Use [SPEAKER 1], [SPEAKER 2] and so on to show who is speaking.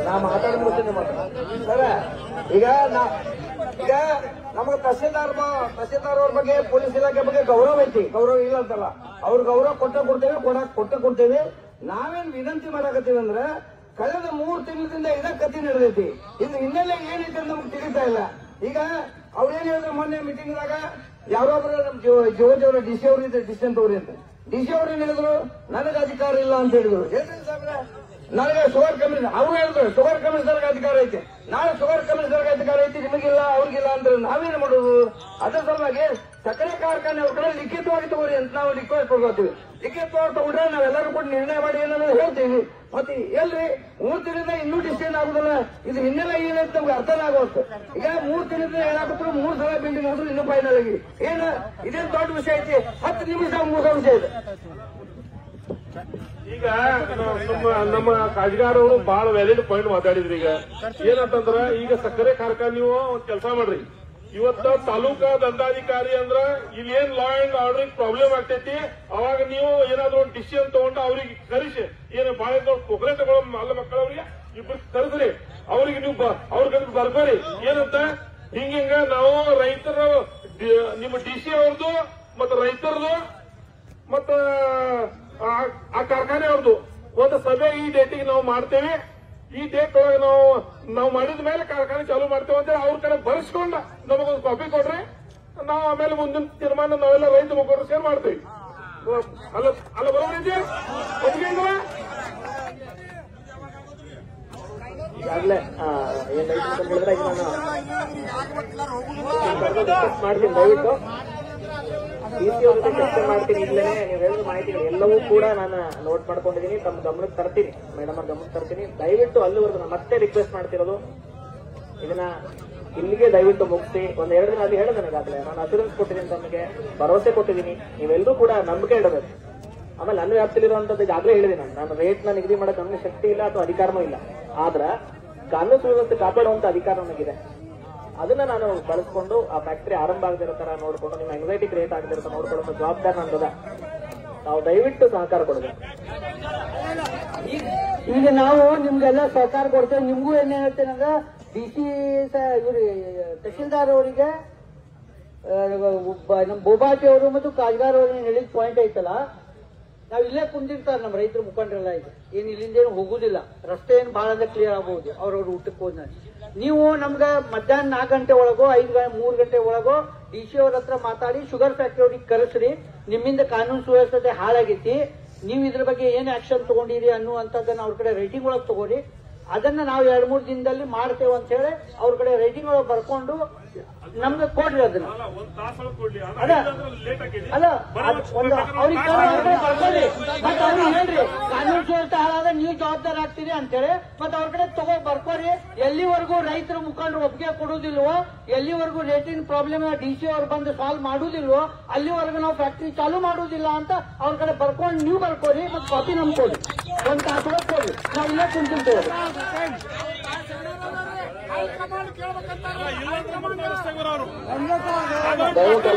[SPEAKER 1] ನಾ ಮಾತಾಡ್ಬಿಡ್ತೀನಿ ಈಗ ನಮಗೆ ತಹಸೀಲ್ದಾರ್ ಅವ್ರ ಬಗ್ಗೆ ಪೊಲೀಸ್ ಇಲಾಖೆ ಬಗ್ಗೆ ಗೌರವ ಐತಿ, ಗೌರವ ಇಲ್ಲ ಅಂತಲ್ಲ, ಅವ್ರ ಗೌರವ ಕೊಟ್ಟೆ ಕೊಡ್ತೇವೆ. ನಾವೇನ್ ವಿನಂತಿ ಮಾಡಾಕತ್ತೀವಿ ಅಂದ್ರೆ ಕಳೆದ 3 ತಿಂಗಳಿಂದ ಇದ ಕತಿ ನಡೆದೈತಿ. ಇದು ಹಿನ್ನೆಲೆ ಏನೈತೆ ಅಂತ ನಮ್ಗೆ ತಿಳಿತಾ ಇಲ್ಲ. ಈಗ ಅವ್ರೇನ್ ಹೇಳಿದ್ರು ಮೊನ್ನೆ ಮೀಟಿಂಗ್ದಾಗ, ಯಾರೊಬ್ರು ನಮ್ ಜೋಜ್ ಅವರ ಡಿಸಿ ಅವರು ಇದ್ರೆ ಡಿಸ್ಟೆಂಟ್ ಅವ್ರಿ ಅಂತ, ಡಿಸಿ ಅವ್ರು ಏನ್ ಹೇಳಿದ್ರು, ನನಗೆ ಅಧಿಕಾರ ಇಲ್ಲ ಅಂತ ಹೇಳಿದ್ರು. ನನಗೆ ಶುಗರ್ ಕಮಿಷನರ್ ಅವ್ರು ಹೇಳಿದ್ರು ಶುಗರ್ ಕಮಿಷನರ್ಗೆ ಅಧಿಕಾರ ಐತಿ, ನಾಳೆ ಶುಗರ್ ಕಮಿಷನರ್ಗೆ ಅಧಿಕಾರ ಐತಿ, ನಿಮಗಿಲ್ಲ ಅವ್ರಿಗಿಲ್ಲ ಅಂದ್ರೆ ನಾವೇನು ಮಾಡೋದು? ಅದರ ಸಲುವಾಗಿ ಸಕ್ಕರೆ ಕಾರ್ಖಾನೆ ಅವ್ರ ಕಡೆ ಲಿಖಿತವಾಗಿ ತಗೋರಿ ಅಂತ ನಾವು ರಿಕ್ವೆಸ್ಟ್ ಕೊಡ್ಕೋತೀವಿ. ಲಿಖಿತವಾಗಿ ತಗೊಂಡ್ರೆ ನಾವೆಲ್ಲರೂ ಕೂಡ ನಿರ್ಣಯ ಮಾಡಿ ಏನನ್ನೋದು ಹೇಳ್ತೀವಿ. ಮತ್ತೆ ಎಲ್ರಿ 3 ತಿಂಗಳಿಂದ ಇನ್ನೂ ಡಿಸಿಷನ್ ಆಗುದಿಲ್ಲ. ಇದು ಹಿನ್ನೆಲೆ ಏನಂತ ನಮ್ಗೆ ಅರ್ಥನೇ ಆಗೋದು. ಈಗ 3 ತಿಂಗಳಿಂದ ಹೇಳಾಕತ್ರು 3 ಸಲ ಬಿಲ್ಡಿಂಗ್ ಆದ್ರೂ ಇನ್ನೂ ಫೈನಲ್ ಆಗಿ ಏನು ಇದೇನು ದೊಡ್ಡ ವಿಷಯ ಐತಿ? 10 ನಿಮಿಷ ಮುಗಿಸೋ ವಿಷಯ ಇದೆ.
[SPEAKER 2] ಈಗ ನಮ್ಮ ಕಾಜ್ಗಾರವರು ಬಹಳ ವ್ಯಾಲಿಡ್ ಪಾಯಿಂಟ್ ಮಾತಾಡಿದ್ರಿ. ಈಗ ಏನಂತಂದ್ರ, ಈಗ ಸಕ್ಕರೆ ಕಾರ್ಖಾನೆ ನೀವು ಒಂದ್ ಕೆಲಸ ಮಾಡ್ರಿ, ಇವತ್ತ ತಾಲೂಕಾ ದಂಡಾಧಿಕಾರಿ ಅಂದ್ರ ಇಲ್ಲಿ ಏನ್ ಲಾ ಅಂಡ್ ಆರ್ಡರ್ ಪ್ರಾಬ್ಲಮ್ ಆಗ್ತೈತಿ, ಅವಾಗ ನೀವು ಏನಾದ್ರು ಒಂದು ಡಿಸಿಷನ್ ತಗೊಂಡು ಅವ್ರಿಗೆ ಕರೆಸಿ, ಏನು ಬಹಳ ದೊಡ್ಡ ಕೊಕರೆ ತಗೊಳ್ಳೋ ಅಲ್ಲ ಮಕ್ಕಳವ್ರಿಗೆ ಇಬ್ರು ಕರೆಸ್ರಿ, ಅವ್ರಿಗೆ ನೀವು ಅವ್ರ ಬರ್ಬರಿ ಏನಂತ ಹಿಂಗ ನಾವು ರೈತರ ನಿಮ್ಮ ಡಿಸಿ ಅವ್ರದ್ದು ಮತ್ತ ರೈತರದು ಮತ್ತ ಆ ಕಾರ್ಖಾನೆ ಅವ್ರದ್ದು ಒಂದು ಸಭೆ ಈ ಡೇಟಿಗೆ ನಾವು ಮಾಡ್ತೇವೆ, ಈ ಡೇಟ್ ಒಳಗೆ ನಾವು ಮಾಡಿದ ಮೇಲೆ ಕಾರ್ಖಾನೆ ಚಾಲೂ ಮಾಡ್ತೇವೆ ಅಂತೇಳಿ ಅವ್ರ ಕಡೆ ಬರೆಸ್ಕೊಂಡ ನಮಗೊಂದು ಕಾಪಿ ಕೊಡ್ರಿ, ನಾವು ಆಮೇಲೆ ಮುಂದಿನ ತೀರ್ಮಾನ ನಾವೆಲ್ಲ ರೈತ ಮುಖಂಡರು ಸೇರ್ ಮಾಡ್ತೇವೆ. ಅಲ್ಲ ಬರೋಬ್ರಿ ಇದೆ
[SPEAKER 1] ಈಗಾಗಲೇ ಮಾಡ್ತೀನಿ, ದಯವಿಟ್ಟು ಡಿಸಿ ಅವ್ರ ಜೊತೆ ಚರ್ಚೆ ಮಾಡ್ತೀನಿ. ಇಲ್ಲೇ ನೀವು ಹೇಳಿದ ಮಾಹಿತಿಗಳು ಎಲ್ಲವೂ ಕೂಡ ನಾನು ನೋಟ್ ಮಾಡ್ಕೊಂಡಿದ್ದೀನಿ, ತಮ್ಮ ಗಮನಕ್ಕೆ ತರ್ತೀನಿ, ಮೇಡಮ್ ಅವ್ರ ಗಮನಕ್ಕೆ ತರ್ತೀನಿ. ದಯವಿಟ್ಟು ಅಲ್ಲಿವರೆಗೂ ನಾನು ಮತ್ತೆ ರಿಕ್ವೆಸ್ಟ್ ಮಾಡ್ತಿರೋದು, ಇದನ್ನ ಇಲ್ಲಿಗೆ ದಯವಿಟ್ಟು ಮುಗಿಸಿ. 1-2 ದಿನ ಅಲ್ಲಿ ಹೇಳಿದೆ ನನಗಾಗಲೇ, ನಾನು ಅಶ್ಯೂರೆನ್ಸ್ ಕೊಟ್ಟಿದ್ದೀನಿ, ತಮಗೆ ಭರವಸೆ ಕೊಟ್ಟಿದ್ದೀನಿ, ನೀವೆಲ್ಲರೂ ಕೂಡ ನಂಬಿಕೆ ಇಡಬೇಕು. ಆಮೇಲೆ ನನ್ನ ವ್ಯಾಪ್ತಿಲಿರುವಂತದ್ದು ಈಗಾಗಲೇ ಹೇಳಿದ್ದೀನಿ, ನಾನು ರೇಟ್ ನ ನಿಗದಿ ಮಾಡೋ ನಮಗೆ ಶಕ್ತಿ ಇಲ್ಲ ಅಥವಾ ಅಧಿಕಾರನೂ ಇಲ್ಲ, ಆದ್ರ ಕಾನೂನು ಸುವ್ಯವಸ್ಥೆ ಕಾಪಾಡುವಂತ ಅಧಿಕಾರ ನನಗಿದೆ. ಅದನ್ನ ನಾನು ಬಳಸ್ಕೊಂಡು ಆ ಫ್ಯಾಕ್ಟರಿ ಆರಂಭ ಆಗದಿರೋ ತರ ನೋಡ್ಕೊಂಡು, ನಿಮ್ಮ ಆಂಗ್ಸೈಟಿ ಕ್ರಿಯೇಟ್ ಆಗದಿರೋ ತರ ನೋಡ್ಕೊಳ್ಳೋ ಜವಾಬ್ದಾರಿ ನಂದದ. ನಾವು ದಯವಿಟ್ಟು ಸಹಕಾರ ಕೊಡಬೇಕು.
[SPEAKER 3] ಈಗ ನಾವು ನಿಮ್ಗೆಲ್ಲ ಸಹಕಾರ ಕೊಡ್ತೇವೆ. ನಿಮ್ಗೂ ಏನ್ ಹೇಳ್ತೇನೆ ಅಂದ್ರೆ, ಡಿಸಿ ಇವ್ರಿ ತಹಶೀಲ್ದಾರ್ ಅವರಿಗೆ, ನಮ್ಮ ಬೋಬಾಟಿ ಅವರು ಮತ್ತು ಕಾಜ್ಗಾರ್ ಅವರು ಹೇಳಿದ ಪಾಯಿಂಟ್ ಐತಲ್ಲ, ನಾವ್ ಇಲ್ಲೇ ಕುಂದಿರ್ತಾರೆ ನಮ್ಮ ರೈತರ ಮುಖಂಡರೆಲ್ಲ. ಈಗ ಏನ್ ಇಲ್ಲಿಂದ ಏನು ಹೋಗುದಿಲ್ಲ, ರಸ್ತೆ ಏನು ಬಹಳ ಅಂದ್ರೆ ಕ್ಲಿಯರ್ ಆಗಬಹುದು ಅವ್ರವ್ರ ಊಟಕ್ಕೆ ಹೋದ. ನೀವು ನಮ್ಗೆ ಮಧ್ಯಾಹ್ನ 4 ಗಂಟೆ ಒಳಗೋ 3 ಗಂಟೆ ಒಳಗೋ ಡಿಸಿ ಅವ್ರ ಹತ್ರ ಮಾತಾಡಿ ಶುಗರ್ ಫ್ಯಾಕ್ಟರಿ ಅವ್ರಿಗೆ ಕರೆಸ್ರಿ. ನಿಮ್ಮಿಂದ ಕಾನೂನು ಸುವ್ಯವಸ್ಥೆ ಹಾಳಾಗೈತಿ, ನೀವು ಇದ್ರ ಬಗ್ಗೆ ಏನ್ ಆಕ್ಷನ್ ತಗೊಂಡಿರಿ ಅನ್ನುವಂಥದ್ದನ್ನ ಅವ್ರ ಕಡೆ ರೈಟಿಂಗ್ ಒಳಗೆ ತಗೋರಿ. ಅದನ್ನ ನಾವು 2-3 ದಿನದಲ್ಲಿ ಮಾಡ್ತೇವೆ ಅಂತ ಹೇಳಿ ಅವ್ರ ಕಡೆ ರೈಟಿಂಗ್ ಒಳಗೆ ಬರ್ಕೊಂಡು ನಮ್ಗೆ ಕೊಡ್ರಿ. ಅದನ್ನ ಅಲ್ಲ ಅವ್ರಿಗೆ ಬರ್ಕೊಳ್ಳಿ, ಮತ್ತೆ ಅವ್ರಿಗೆ ಹೇಳ್ರಿ ಕಾನೂನು ಸುವ್ಯವಸ್ಥೆ ಹಾಳಾದ ನೀವು ಜವಾಬ್ದಾರಿ ಆಗ್ತೀರಿ ಅಂತೇಳಿ, ಮತ್ತೆ ಅವ್ರ ಕಡೆ ಬರ್ಕೋರಿ. ಎಲ್ಲಿವರೆಗೂ ರೈತರ ಮುಖಂಡರು ಒಪ್ಪಿಗೆ ಕೊಡುವುದಿಲ್ವೋ, ಎಲ್ಲಿವರೆಗೂ ರೇಟಿನ ಪ್ರಾಬ್ಲಮ್ ಡಿಸಿ ಅವ್ರು ಬಂದು ಸಾಲ್ವ್ ಮಾಡುವುದಿಲ್ವೋ, ಅಲ್ಲಿವರೆಗೂ ನಾವು ಫ್ಯಾಕ್ಟರಿ ಚಾಲೂ ಮಾಡುವುದಿಲ್ಲ ಅಂತ ಅವ್ರ ಕಡೆ ಬರ್ಕೊಂಡು ನೀವು ಬರ್ಕೋರಿ, ಮತ್ತೆ ಕಾಪಿ ನಮ್ಗೆ ಕೊಡಿ. 1 ತಾಸು ಒಳಗೆ ಕೊಡ್ರಿ, ನಾವು ಇಲ್ಲೇ ಕುಂತಿರ್ತೇವೆ.
[SPEAKER 1] ದಯವಿಟ್ಟು